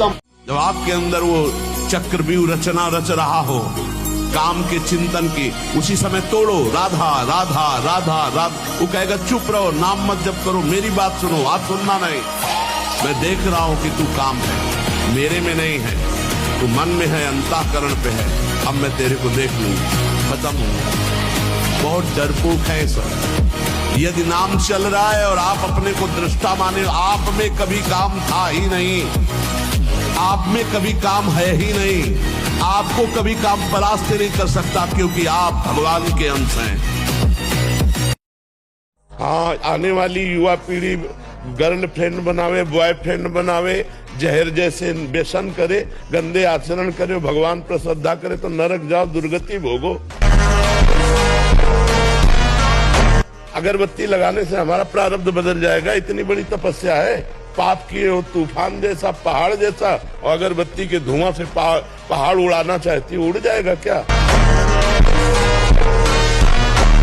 उत्तम। जब आपके अंदर वो चक्रव्यूह रचना रच रहा हो काम के चिंतन की, उसी समय तोड़ो राधा राधा राधा राधा। वो कहेगा चुप रहो, नाम मत जप करो, मेरी बात सुनो, आप सुनना नहीं। मैं देख रहा हूं कि तू काम है, मेरे में नहीं है, तू मन में है, अंतःकरण पे है। अब मैं तेरे को देख लूंगा, खत्म हूं। बहुत डरपोक है सर। यदि नाम चल रहा है और आप अपने को दृष्टा माने, आप में कभी काम था ही नहीं, आप में कभी काम है ही नहीं। आपको कभी काम परास्त नहीं कर सकता, क्योंकि आप भगवान के अंश हैं। हाँ, आने वाली युवा पीढ़ी गर्लफ्रेंड बनावे, बॉयफ्रेंड बनावे, जहर जैसे व्यसन करे, गंदे आचरण करे, भगवान पर श्रद्धा करे तो नरक जाओ, दुर्गति भोगो। अगरबत्ती लगाने से हमारा प्रारब्ध बदल जाएगा, इतनी बड़ी तपस्या है। पाप किए हो तूफान जैसा, पहाड़ जैसा, और अगरबत्ती के धुआं से पहाड़ उड़ाना चाहती, उड़ जाएगा क्या?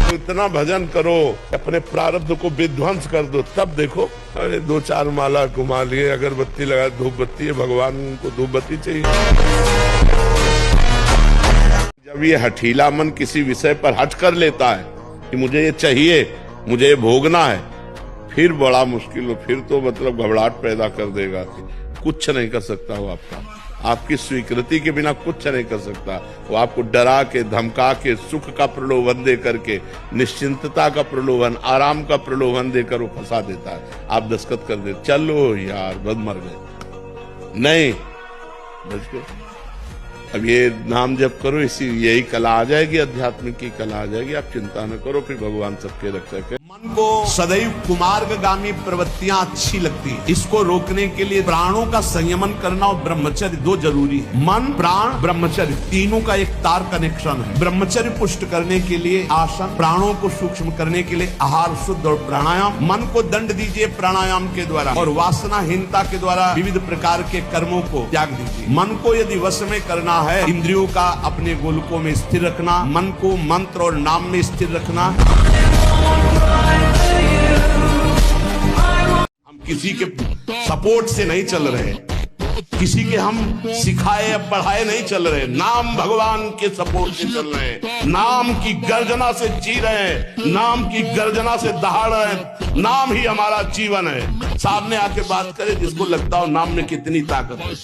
तो इतना भजन करो, अपने प्रारब्ध को विध्वंस कर दो, तब देखो। अरे 2-4 माला घुमा लिए, अगरबत्ती लगा, धूप बत्ती है, भगवान को धूप बत्ती चाहिए। जब ये हठीला मन किसी विषय पर हट कर लेता है कि मुझे ये चाहिए, मुझे ये भोगना है, फिर बड़ा मुश्किल हो, फिर तो मतलब घबराहट पैदा कर देगा। कुछ नहीं कर सकता वो आपकी स्वीकृति के बिना कुछ नहीं कर सकता। वो आपको डरा के, धमका के, सुख का प्रलोभन दे करके, निश्चिंतता का प्रलोभन, आराम का प्रलोभन देकर वो फंसा देता है। आप दस्तखत कर दे, चलो यार बद मर गए, नहीं बच गए। अब ये नाम जप करो, यही कला आ जाएगी, अध्यात्म की कला आ जाएगी। आप चिंता न करो, फिर भगवान सबके रक्षक है। मन को सदैव कुमार्गामी प्रवृत्तियां अच्छी लगती है, इसको रोकने के लिए प्राणों का संयमन करना और ब्रह्मचर्य दो जरूरी है। मन, प्राण, ब्रह्मचर्य तीनों का एक तार कनेक्शन है। ब्रह्मचर्य पुष्ट करने के लिए आसन, प्राणों को सूक्ष्म करने के लिए आहार शुद्ध और प्राणायाम। मन को दंड दीजिए प्राणायाम के द्वारा, और वासनाहीनता के द्वारा विविध प्रकार के कर्मों को त्याग दीजिए। मन को यदि वश में करना है, इंद्रियों का अपने गोलकों में स्थिर रखना, मन को मंत्र और नाम में स्थिर रखना। हम किसी के सपोर्ट से नहीं चल रहे, किसी के हम सिखाए या पढ़ाए नहीं चल रहे, नाम भगवान के सपोर्ट से चल रहे हैं। नाम की गर्जना से जी रहे हैं, नाम की गर्जना से दहाड़ रहे हैं। नाम ही हमारा जीवन है। सामने आके बात करे जिसको लगता हो नाम में कितनी ताकत है।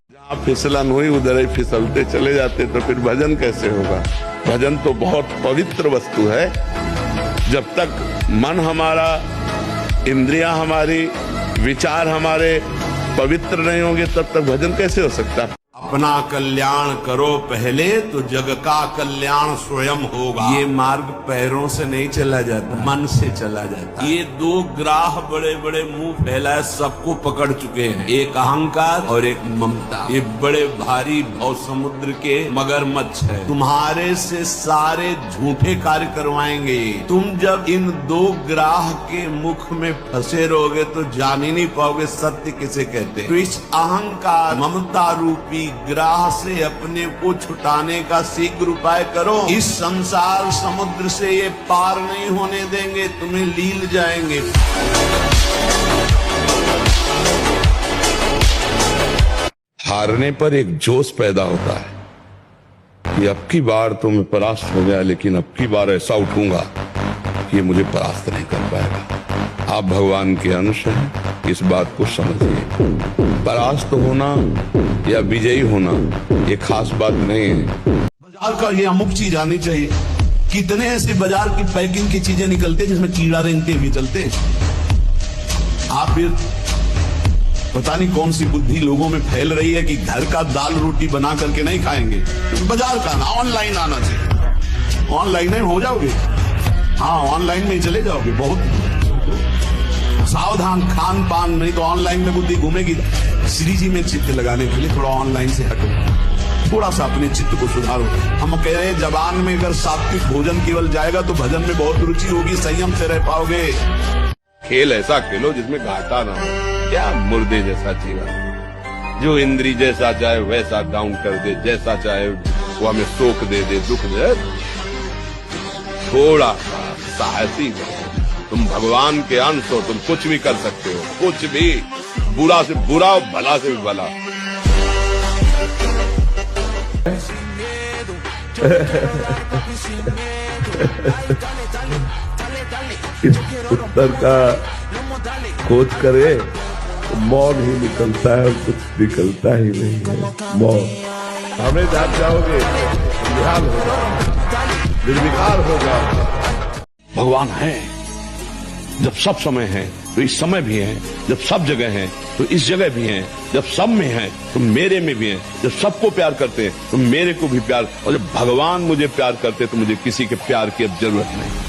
जहाँ फिसलन हुई उधर ही फिसलते चले जाते, तो फिर भजन कैसे होगा? भजन तो बहुत पवित्र वस्तु है। जब तक मन हमारा, इंद्रियां हमारी, विचार हमारे पवित्र नहीं होंगे, तब तक भजन कैसे हो सकता है? अपना कल्याण करो पहले, तो जग का कल्याण स्वयं होगा। ये मार्ग पैरों से नहीं चला जाता, मन से चला जाता। ये दो ग्राह बड़े बड़े मुंह फैलाए सबको पकड़ चुके हैं, एक अहंकार और एक ममता। ये बड़े भारी भव समुद्र के मगरमच्छ है, तुम्हारे से सारे झूठे कार्य करवाएंगे। तुम जब इन दो ग्राह के मुख में फंसे रहोगे तो जान ही नहीं पाओगे सत्य किसे कहते हैं। तो इस अहंकार ममता रूपी ग्राह से अपने को छुटाने का शीघ्र उपाय करो। इस संसार समुद्र से ये पार नहीं होने देंगे, तुम्हें लील जाएंगे। हारने पर एक जोश पैदा होता है कि अब की बार तो मैं परास्त हो गया, लेकिन अब की बार ऐसा उठूंगा कि ये मुझे परास्त नहीं कर पाएगा। आप भगवान के अंश हैं, इस बात को समझिए। परास्त होना या विजयी होना ये खास बात नहीं है। बाजार का ये अमुक चीज आनी चाहिए। कितने ऐसे बाजार की पैकिंग की चीजें निकलते हैं जिसमें कीड़ा रेंगते भी चलते हैं। आप फिर पता नहीं कौन सी बुद्धि लोगों में फैल रही है कि घर का दाल रोटी बना करके नहीं खाएंगे, बाजार का ना, ऑनलाइन आना चाहिए। ऑनलाइन में हो जाओगे, हाँ ऑनलाइन में ही चले जाओगे। बहुत सावधान, खान पान नहीं तो ऑनलाइन में बुद्धि घूमेगी। श्री जी में चित्त लगाने के लिए थोड़ा ऑनलाइन से हटो, थोड़ा सा अपने चित्त को सुधारो। हम कह रहे हैं जबान में अगर सात्विक भोजन केवल जाएगा तो भजन में बहुत रुचि होगी, संयम से रह पाओगे। खेल ऐसा खेलो जिसमें घाटा ना हो। क्या मुर्दे जैसा जीवन, जो इंद्री जैसा चाहे वैसा डाउन कर दे, जैसा चाहे वो हमें शोक दे दे, दुख दे। थोड़ा सा साहसी तुम भगवान के अंश हो, तुम कुछ भी कर सकते हो, कुछ भी, बुरा से बुरा, भला से भी भला। इस उत्तर का खोज करे तो मौन ही निकलता है, कुछ निकलता ही नहीं है, मौन। हमें जान जाओगे, निहाल हो जाओगे, निर्विकार हो जाओगे। भगवान है, जब सब समय है तो इस समय भी है, जब सब जगह है तो इस जगह भी है, जब सब में है तो मेरे में भी है, जब सबको प्यार करते हैं तो मेरे को भी प्यार, और जब भगवान मुझे प्यार करते तो मुझे किसी के प्यार की अब जरूरत नहीं।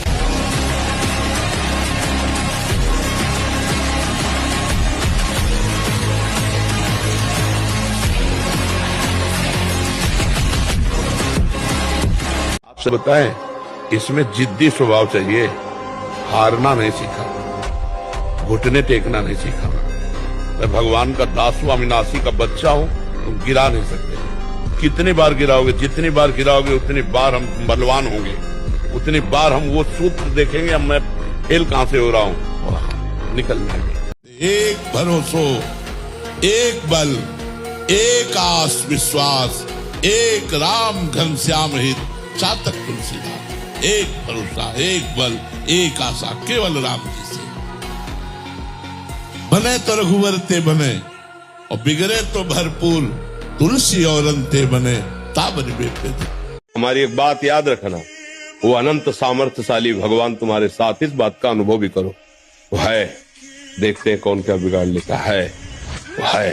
आपसे बताएं, इसमें जिद्दी स्वभाव चाहिए, हारना नहीं सीखा, घुटने टेकना नहीं सीखा। मैं भगवान का दास हूं, अविनाशी का बच्चा हूं, तुम गिरा नहीं सकते। कितनी बार गिराओगे, जितनी बार गिराओगे उतनी बार हम बलवान होंगे, उतनी बार हम वो सूत्र देखेंगे, अब मैं फेल कहां से हो रहा हूं, निकल जाएंगे। एक भरोसो, एक बल, एक आस विश्वास, एक राम घनश्याम हित चातक तुलसीदास। एक भरोसा, एक बल, एक आशा, केवल राम जी से। बने तो रघुवर ते बने और बिगड़े तो भरपूर, तुलसी और अंते बने ताबन बेटे। हमारी एक बात याद रखना, वो अनंत सामर्थ्यशाली भगवान तुम्हारे साथ, इस बात का अनुभव भी करो। वो है, देखते हैं कौन क्या बिगाड़ लेता है। वो है,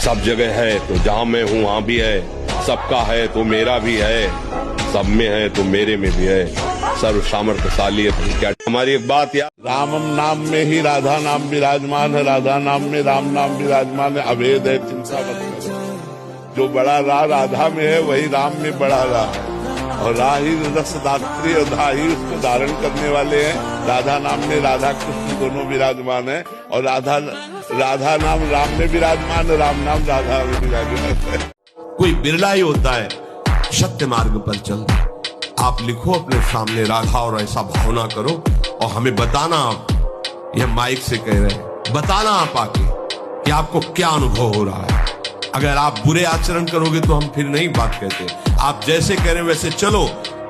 सब जगह है, तो जहां मैं हूं वहां भी है, सबका है तो मेरा भी है, सब में है तो मेरे में भी है, सर्व सामर्थ्यशाली है। क्या हमारी एक बात याद, रामम नाम में ही राधा नाम विराजमान है, राधा नाम में राम नाम विराजमान है, अभेद है, चिंता मत करो। जो बड़ा राधा में है वही राम में बड़ा और राही रसदात्री और धाही उसको धारण करने वाले हैं। राधा नाम में राधा कृष्ण दोनों विराजमान है, और राधा नाम राम में विराजमान है, राम नाम राधा में विराजमान है। कोई बिरला ही होता है सत्य मार्ग पर चलता। आप लिखो अपने सामने राधा और ऐसा भावना करो, और हमें बताना, आप यह माइक से कह रहे हैं, बताना आप आके कि आपको क्या अनुभव हो रहा है। अगर आप बुरे आचरण करोगे तो हम फिर नहीं बात कहते। आप जैसे कह रहे वैसे चलो,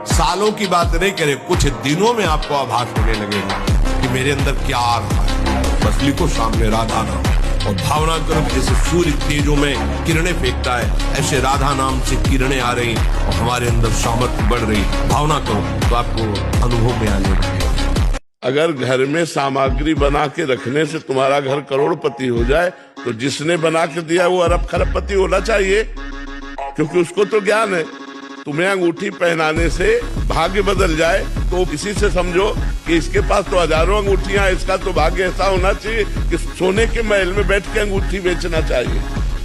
सालों की बात नहीं करे, कुछ दिनों में आपको आभास होने लगेगा कि मेरे अंदर क्या आ रहा है। बस लिखो सामने राधा नाम और भावना करो कि जैसे सूर्य तेजों में किरणें फेंकता है, ऐसे राधा नाम से किरणें आ रही और हमारे अंदर सामर्थ्य बढ़ रही। भावना करो तो आपको अनुभव में आने लगेगा। अगर घर में सामग्री बना के रखने से तुम्हारा घर करोड़पति हो जाए, तो जिसने बना के दिया वो अरब खरबपति होना चाहिए, क्योंकि उसको तो ज्ञान है। तुम्हें अंगूठी पहनाने से भाग्य बदल जाए तो इसी से समझो कि इसके पास तो हजारों अंगूठियां, इसका तो भाग्य ऐसा होना चाहिए कि सोने के महल में बैठ के अंगूठी बेचना चाहिए।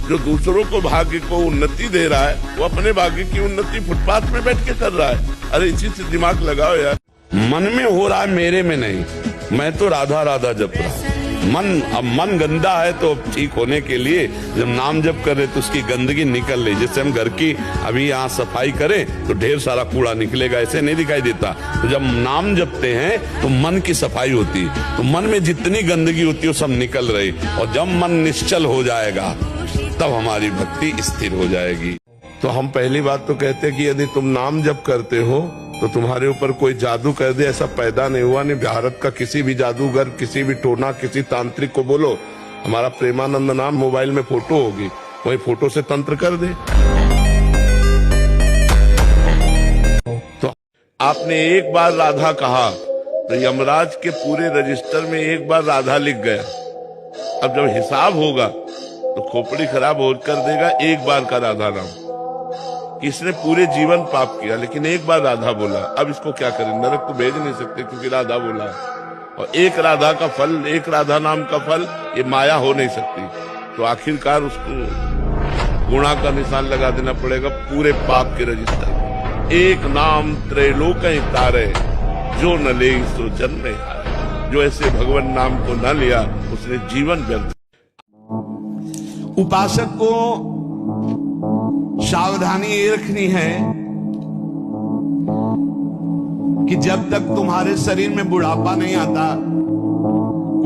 जो दूसरों को भाग्य को उन्नति दे रहा है, वो अपने भाग्य की उन्नति फुटपाथ में बैठ के कर रहा है। अरे इसी से दिमाग लगाओ यार। मन में हो रहा है, मेरे में नहीं। मैं तो राधा राधा जप रहा हूं। अब मन गंदा है तो ठीक होने के लिए जब नाम जप करे तो उसकी गंदगी निकल ले। जैसे हम घर की अभी यहाँ सफाई करें तो ढेर सारा कूड़ा निकलेगा, ऐसे नहीं दिखाई देता। तो जब नाम जपते हैं तो मन की सफाई होती है, तो मन में जितनी गंदगी होती है वो सब निकल रही। और जब मन निश्चल हो जाएगा तब हमारी भक्ति स्थिर हो जाएगी। तो हम पहली बात तो कहते हैं कि यदि तुम नाम जप करते हो तो तुम्हारे ऊपर कोई जादू कर दे, ऐसा पैदा नहीं हुआ। नहीं, भारत का किसी भी जादूगर, किसी भी टोना, किसी तांत्रिक को बोलो हमारा प्रेमानंद नाम मोबाइल में फोटो होगी, वही फोटो से तंत्र कर दे। तो आपने एक बार राधा कहा तो यमराज के पूरे रजिस्टर में एक बार राधा लिख गया। अब जब हिसाब होगा तो खोपड़ी खराब हो कर देगा एक बार का राधा नाम। इसने पूरे जीवन पाप किया लेकिन एक बार राधा बोला, अब इसको क्या करें? नरक तो भेज नहीं सकते क्योंकि राधा बोला है। और एक राधा का फल, एक राधा नाम का फल, ये माया हो नहीं सकती। तो आखिरकार उसको गुणा का निशान लगा देना पड़ेगा पूरे पाप के रजिस्टर में। एक नाम त्रैलोक तारे, जो न ले सो जन्म हारे। जो ऐसे भगवान नाम को न लिया उसने जीवन व्यर्थ। उपासक को सावधानी ये रखनी है कि जब तक तुम्हारे शरीर में बुढ़ापा नहीं आता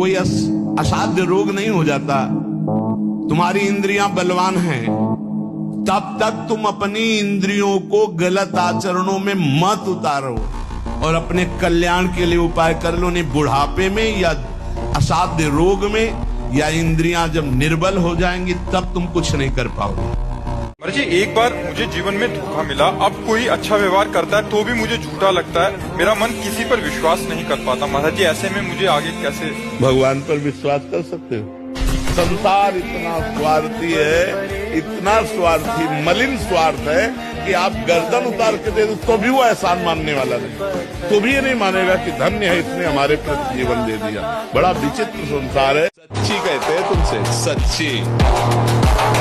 कोई असाध्य रोग नहीं हो जाता। तुम्हारी इंद्रियां बलवान हैं, तब तक तुम अपनी इंद्रियों को गलत आचरणों में मत उतारो और अपने कल्याण के लिए उपाय कर लो। नहीं बुढ़ापे में या असाध्य रोग में या इंद्रियां जब निर्बल हो जाएंगी तब तुम कुछ नहीं कर पाओगे। महाराज जी, एक बार मुझे जीवन में धोखा मिला। अब कोई अच्छा व्यवहार करता है तो भी मुझे झूठा लगता है। मेरा मन किसी पर विश्वास नहीं कर पाता। महाराज जी, ऐसे में मुझे आगे कैसे? भगवान पर विश्वास कर सकते हो? संसार इतना स्वार्थी है, इतना स्वार्थी, मलिन स्वार्थ है कि आप गर्दन उतार के दे दो तो भी वो एहसान मानने वाला नहीं, तो भी ये नहीं मानेगा कि धन्य है इसने हमारे प्रति जीवन दे दिया। बड़ा विचित्र संसार है। सच्ची कहते हैं तुमसे, सच्ची।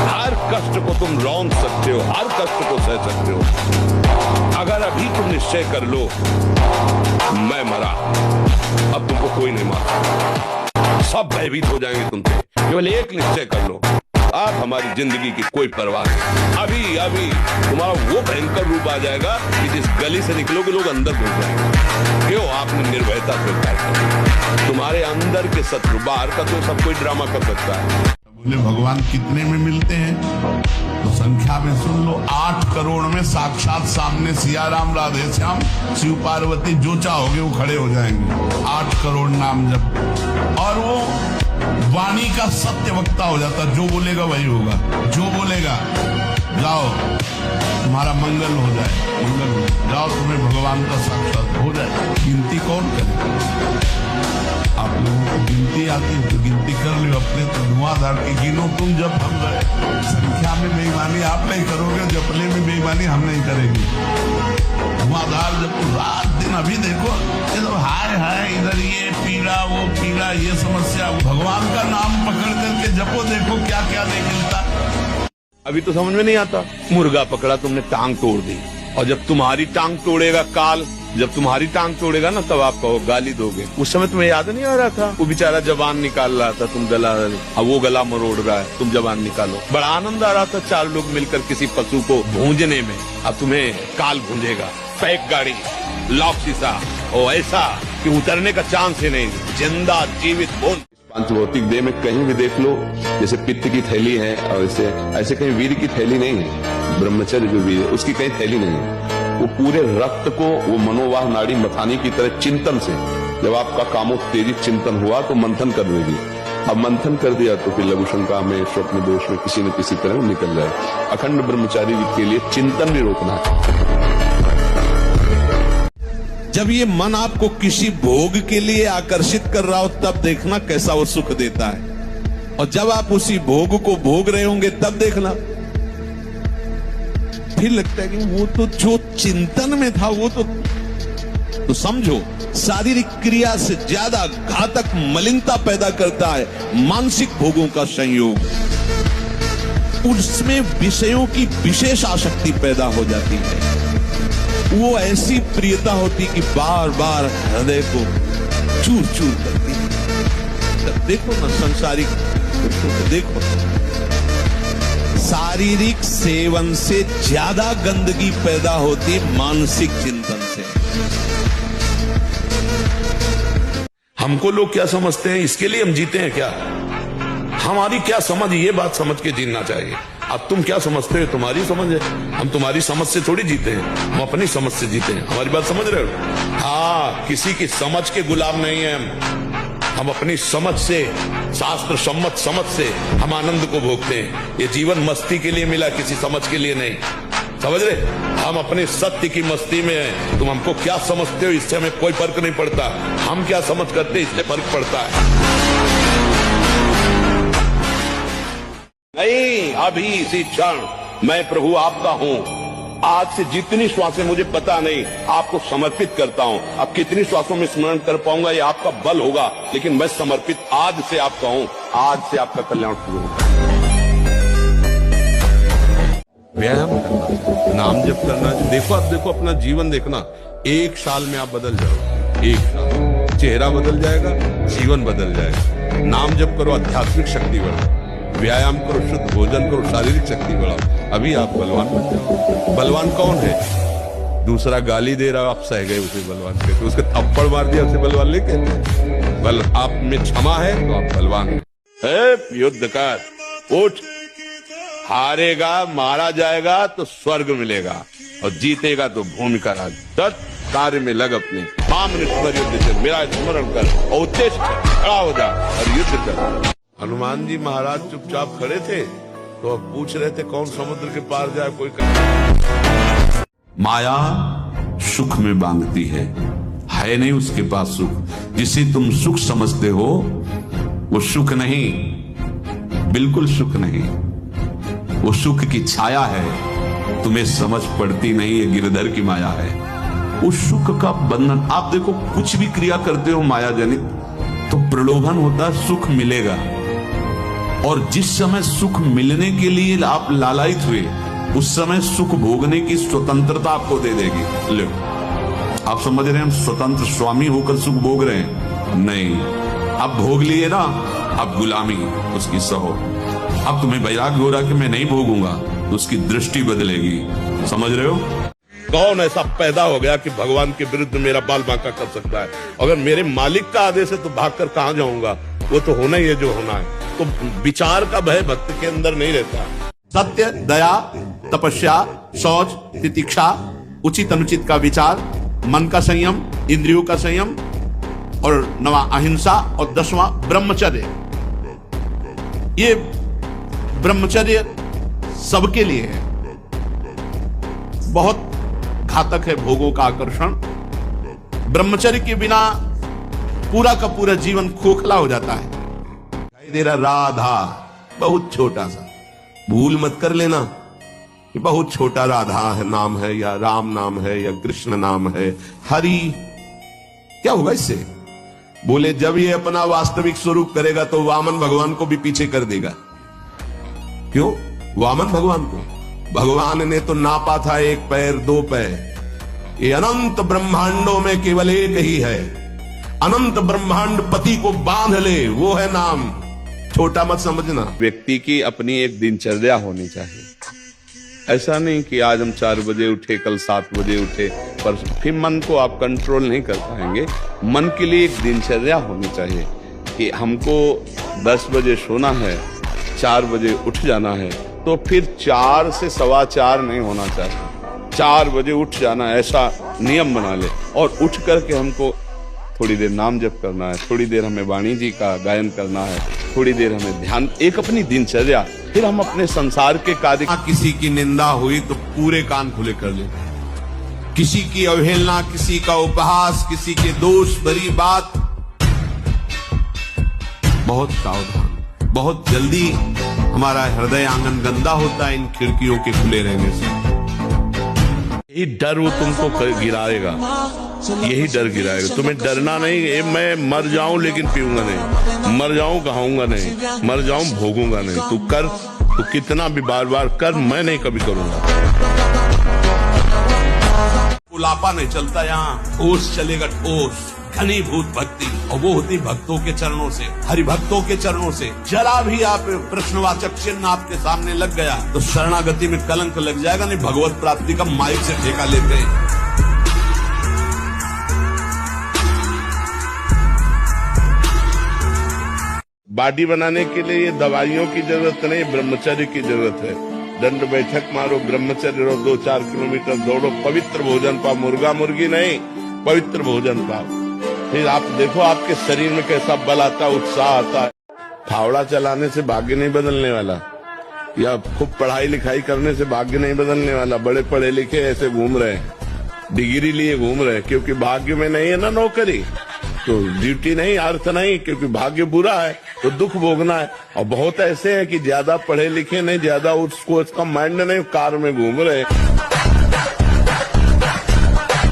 हर कष्ट को तुम रौंद सकते हो, हर कष्ट को सह सकते हो। अगर अभी तुम निश्चय कर लो मैं मरा, अब तुमको कोई नहीं मार, सब भयभीत हो जाएंगे तुमसे। केवल एक निश्चय कर लो, आप हमारी जिंदगी की कोई परवाह नहीं। अभी अभी तुम्हारा वो भयंकर रूप आ जाएगा कि जिस गली से निकलोगे लोग अंदर घुस जाएंगे। क्यों? आपने निर्भयता स्वीकार की। तुम्हारे अंदर के शत्रु, बाहर का तो सब कोई ड्रामा कर सकता है। बोले भगवान कितने में मिलते हैं तो संख्या में सुन लो, 8 करोड़ में साक्षात सामने सिया राम राधे श्याम शिव पार्वती जो चाहोगे वो खड़े हो जाएंगे। 8 करोड़ नाम जब, और वो वाणी का सत्य वक्ता हो जाता, जो बोलेगा वही होगा। जो बोलेगा जाओ तुम्हारा मंगल हो जाए, मंगल हो जाए, जाओ तुम्हें भगवान का साक्षात हो जाए। गिनती कौन करे? आप लोगों को गिनती आती है तो गिनती कर लो अपने, तो धुआंधार की गिनो तुम जब हम गए। संख्या में बेईमानी आप नहीं करोगे, जपने में बेईमानी हम नहीं करेंगे। धुआंधार जब रात दिन, अभी देखो ये तो हाय हाय, इधर ये पीड़ा वो पीड़ा, ये समस्या। भगवान का नाम पकड़ करके जपो, देखो क्या क्या नहीं मिलता। अभी तो समझ में नहीं आता। मुर्गा पकड़ा तुमने, टांग तोड़ दी, और जब तुम्हारी टांग तोड़ेगा काल, जब तुम्हारी टांग तोड़ेगा ना तब आप कहो गाली दोगे। उस समय तुम्हें याद नहीं आ रहा था? वो बेचारा जबान निकाल रहा था, तुम गला, अब वो गला मरोड़ रहा है, तुम जबान निकालो। बड़ा आनंद आ रहा था 4 लोग मिलकर किसी पशु को भूंजने में। अब तुम्हें काल भूंजेगा। पैक गाड़ी, लॉक शीशा, और ऐसा कि उतरने का चांस ही नहीं। जिंदा जीवित बोल। पंचभौतिक देह में कहीं भी देख लो, जैसे पित्त की थैली है, और ऐसे कहीं वीर की थैली नहीं है। ब्रह्मचर्य जो वीर है उसकी कहीं थैली नहीं है। वो पूरे रक्त को वो मनोवाह नाड़ी मथानी की तरह चिंतन से, जब आपका कामोत्तेजित चिंतन हुआ तो मंथन कर देगी। अब मंथन कर दिया तो फिर लघु शंका में, स्वप्न दोष में किसी न किसी तरह निकल जाए। अखंड ब्रह्मचारी के लिए चिंतन भी रोकना है। जब ये मन आपको किसी भोग के लिए आकर्षित कर रहा हो तब देखना कैसा वो सुख देता है, और जब आप उसी भोग को भोग रहे होंगे तब देखना फिर लगता है कि वो तो जो चिंतन में था वो तो समझो शारीरिक क्रिया से ज्यादा घातक मलिनता पैदा करता है मानसिक भोगों का संयोग। उसमें विषयों की विशेष आसक्ति पैदा हो जाती है। वो ऐसी प्रियता होती कि बार बार हृदय को चूर चूर करती है। देखो ना संसारिक पुरुषों को देखो, शारीरिक सेवन से ज्यादा गंदगी पैदा होती मानसिक चिंतन से। हमको लोग क्या समझते हैं, इसके लिए हम जीते हैं क्या? हमारी क्या समझ, ये बात समझ के जीना चाहिए। अब तुम क्या समझते हो, तुम्हारी समझ है। हम तुम्हारी समझ से थोड़ी जीते हैं, हम अपनी समझ से जीते हैं। हमारी बात समझ रहे हो? हाँ, किसी की समझ के गुलाम नहीं है हम अपनी समझ से, शास्त्र सम्मत समझ से हम आनंद को भोगते हैं। ये जीवन मस्ती के लिए मिला, किसी समझ के लिए नहीं। समझ रहे? हम अपने सत्य की मस्ती में हैं। तुम हमको क्या समझते हो इससे हमें कोई फर्क नहीं पड़ता। हम क्या समझ करते इससे फर्क पड़ता है। नहीं, अभी इसी क्षण मैं प्रभु आपका हूं। आज से जितनी श्वासें मुझे पता नहीं, आपको समर्पित करता हूं। अब कितनी श्वासों में स्मरण कर पाऊंगा ये आपका बल होगा, लेकिन मैं समर्पित आज से आपका हूं। आज से आपका कल्याण शुरू होगा। व्यायाम करना, नाम जप करना। देखो, अब देखो अपना जीवन देखना, 1 साल में आप बदल जाओ। 1 साल चेहरा बदल जाएगा, जीवन बदल जाएगा। नाम जप करो, आध्यात्मिक शक्ति बढ़ो। व्यायाम करो, शुद्ध भोजन करो, शारीरिक शक्ति बढ़ाओ। अभी आप बलवान बन जाओ। बलवान कौन है? दूसरा गाली दे रहा, आप सह गए उसे बलवान कहते, उसके थप्पड़ मार दिया उसे बलवान नहीं कहते। बल आप में क्षमा है तो आप बलवान है। युद्ध कर, उठ, हारेगा मारा जाएगा तो स्वर्ग मिलेगा और जीतेगा तो भूमि का राज। तत् कार्य में लग, अपने 5 मिनट पर युद्ध कर, मेरा स्मरण कर और उद्देश्य खड़ा हो जा और युद्ध कर। हनुमान जी महाराज चुपचाप खड़े थे तो अब पूछ रहे थे कौन समुद्र के पार जाए, कोई माया सुख में बांधती है नहीं उसके पास सुख। जिसे तुम सुख समझते हो वो सुख नहीं, बिल्कुल सुख नहीं, वो सुख की छाया है, तुम्हें समझ पड़ती नहीं, ये गिरधर की माया है। उस सुख का बंधन, आप देखो कुछ भी क्रिया करते हो माया जनित तो प्रलोभन होता है सुख मिलेगा, और जिस समय सुख मिलने के लिए आप लालायित हुए उस समय सुख भोगने की स्वतंत्रता आपको दे देगी। लो, आप समझ रहे हैं हम स्वतंत्र स्वामी होकर सुख भोग रहे हैं? नहीं, आप भोग लिए ना, आप गुलामी उसकी सहो। अब तुम्हें वैराग्य हो रहा कि मैं नहीं भोगूंगा तो उसकी दृष्टि बदलेगी। समझ रहे हो? कौन ऐसा पैदा हो गया कि भगवान के विरुद्ध मेरा बाल बांका कर सकता है? अगर मेरे मालिक का आदेश है तो भागकर कहां जाऊंगा? वो तो होना ही है जो होना है। तो विचार का भय भक्त के अंदर नहीं रहता। सत्य, दया, तपस्या, शौच, तितिक्षा, उचित अनुचित का विचार, मन का संयम, इंद्रियों का संयम, और 9वां अहिंसा, और 10वां ब्रह्मचर्य। ये ब्रह्मचर्य सबके लिए है, बहुत घातक है भोगों का आकर्षण। ब्रह्मचर्य के बिना पूरा का पूरा जीवन खोखला हो जाता है। दिखाई दे रहा राधा, बहुत छोटा सा, भूल मत कर लेना कि बहुत छोटा राधा है नाम है, या राम नाम है, या कृष्ण नाम है, हरि। क्या होगा इससे? बोले जब ये अपना वास्तविक स्वरूप करेगा तो वामन भगवान को भी पीछे कर देगा। क्यों? वामन भगवान को भगवान ने तो नापा था 1 पैर 2 पैर। ये अनंत ब्रह्मांडों में केवल एक ही है। अनंत ब्रह्मांड पति को बांध ले, वो है नाम। छोटा मत समझना। व्यक्ति की अपनी एक दिनचर्या होनी चाहिए। ऐसा नहीं कि आज हम 4 बजे उठे, कल 7 बजे उठे, पर फिर मन को आप कंट्रोल नहीं कर पाएंगे। मन के लिए एक दिनचर्या होनी चाहिए कि हमको 10 बजे सोना है, 4 बजे उठ जाना है, तो फिर 4 से 4:15 नहीं होना चाहिए, 4 बजे उठ जाना, ऐसा नियम बना ले। और उठ करके हमको थोड़ी देर नाम जप करना है, थोड़ी देर हमें वाणी जी का गायन करना है, थोड़ी देर हमें ध्यान, एक अपनी दिनचर्या। फिर हम अपने संसार के कार्य। किसी की निंदा हुई तो पूरे कान खुले कर ले। किसी की अवहेलना, किसी का उपहास, किसी के दोष भरी बात, बहुत सावधान। बहुत जल्दी हमारा हृदय आंगन गंदा होता है इन खिड़कियों के खुले रहने से। यही डर वो तुमको गिराएगा, यही डर गिराएगा। तुम्हें डरना नहीं है मैं मर जाऊं लेकिन पीऊंगा नहीं, मर जाऊं कहाऊंगा नहीं, मर जाऊं भोगूंगा नहीं। तू कर, तू कितना भी बार बार कर, मैं नहीं कभी करूंगा। लापा नहीं चलता यहाँ, ओस चलेगा ओस। घनीभूत भक्ति, और वो होती भक्तों के चरणों से, हरि भक्तों के चरणों से। जरा भी आप प्रश्नवाचक चिन्ह आपके सामने लग गया तो शरणागति में कलंक लग जाएगा। नहीं भगवत प्राप्ति का माइक से ठेका लेते हैं। बॉडी बनाने के लिए ये दवाइयों की जरूरत नहीं, ब्रह्मचर्य की जरूरत है। दंड बैठक मारो, ब्रह्मचर्य रहो, 2-4 किलोमीटर दौड़ो, पवित्र भोजन पाओ, मुर्गा मुर्गी नहीं, पवित्र भोजन पाओ। फिर आप देखो आपके शरीर में कैसा बल आता है, उत्साह आता है। फावड़ा चलाने से भाग्य नहीं बदलने वाला, या खूब पढ़ाई लिखाई करने से भाग्य नहीं बदलने वाला। बड़े पढ़े लिखे ऐसे घूम रहे हैं, डिग्री लिए घूम रहे हैं, क्योंकि भाग्य में नहीं है ना नौकरी, तो ड्यूटी नहीं, अर्थ नहीं, क्योंकि भाग्य बुरा है तो दुख भोगना है। और बहुत ऐसे हैं कि ज्यादा पढ़े लिखे नहीं, ज्यादा उसको इसका माइंड नहीं, कार में घूम रहे हैं।